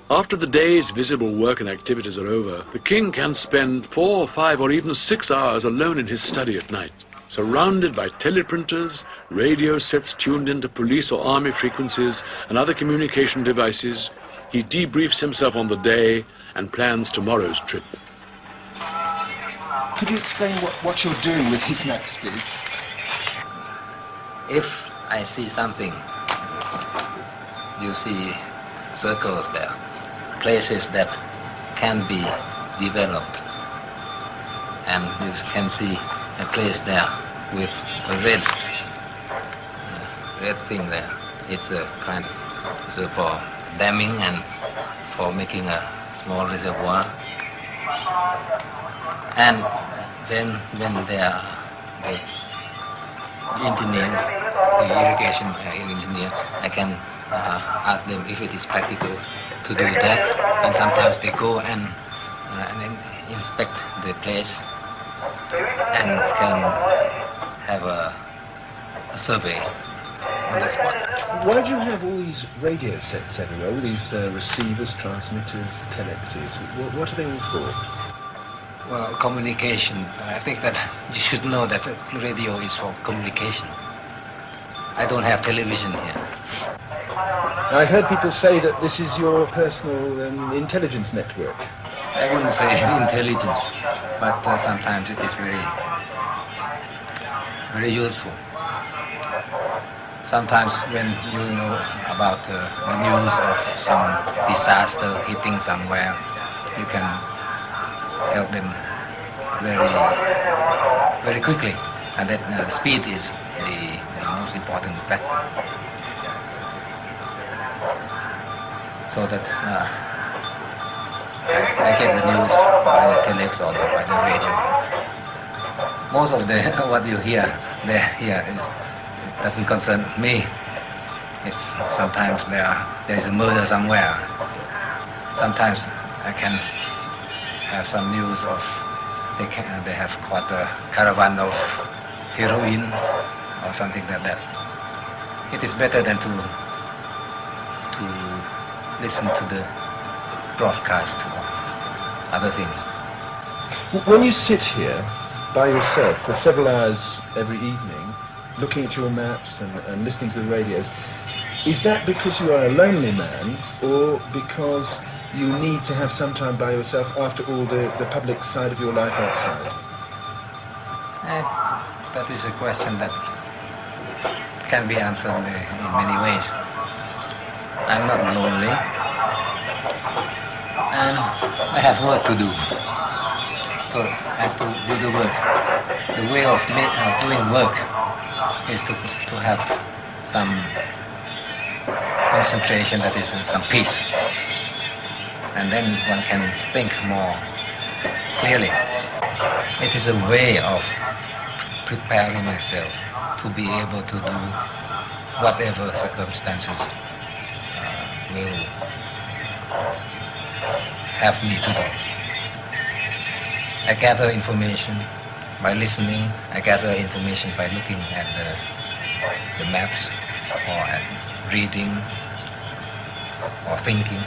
After the day's visible work and activities are over, the king can spend 4, 5 or even 6 hours alone in his study at night. Surrounded by teleprinters, radio sets tuned into police or army frequencies and other communication devices, he debriefs himself on the day and plans tomorrow's trip. Could you explain what you're doing with these maps, please? If I see something, you see circles there, places that can be developed, and you can see a place there with a red thing there. It's a kind of for damming and for making a small reservoir. And then when there are the engineers, the irrigation engineer, I can ask them if it is practical to do that. And sometimes they go and inspect the place and can have a survey on the spot. Why do you have all these radio sets everywhere, all these receivers, transmitters, telexes? What are they all for? Well, communication. I think that you should know that radio is for communication. I don't have television here. I've heard people say that this is your personal intelligence network. I wouldn't say intelligence, but sometimes it is very, very useful. Sometimes when you know about the news of some disaster hitting somewhere, you can help them very, very quickly, and that speed is the most important factor. So that I get the news by the telex or by the radio. Most of the what you hear here doesn't concern me. It's sometimes there is a murder somewhere. Sometimes I can have some news of they have caught a caravan of heroin or something like that. It is better than to listen to the broadcast or other things. When you sit here by yourself for several hours every evening, looking at your maps and listening to the radios, is that because you are a lonely man or because you need to have some time by yourself after all the public side of your life outside? That is a question that can be answered in many ways. I'm not lonely, and I have work to do, so I have to do the work. The way of doing work is to have some concentration, that is some peace, and then one can think more clearly. It is a way of preparing myself to be able to do whatever circumstances will have me to do. I gather information by listening. I gather information by looking at the maps or at reading or thinking.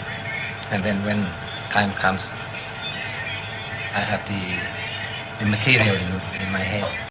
And then when time comes, I have the material in my head.